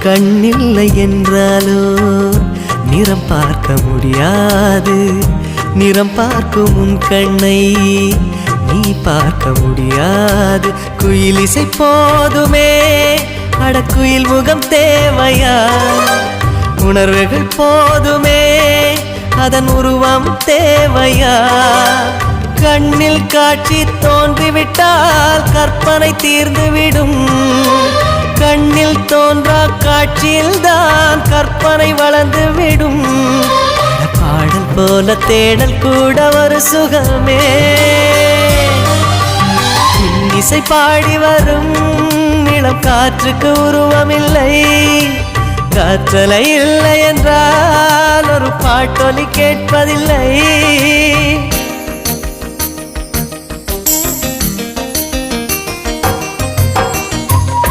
கண்ணில்லை என்றாலோ நிறம் பார்க்க முடியாது. நிறம் பார்க்கும் உன் கண்ணை நீ பார்க்க முடியாது. குயில் இசை போதுமே, அடக்குயில் முகம் தேவையா? உணர்வுகள் போதுமே, அதன் உருவம் தேவையா? கண்ணில் காட்சி தோன்றிவிட்டால் கற்பனை தீர்ந்துவிடும். கண்ணில் தோன்றா காட்சியில்தான் கற்பனை வளர்ந்துவிடும். பாடல் போல தேடல் கூட ஒரு சுகமே. இசை பாடி வரும் இளம் காற்றுக்கு உருவமில்லை. காற்றலை இல்லை என்றால் ஒரு பாட்டொலி கேட்பதில்லை.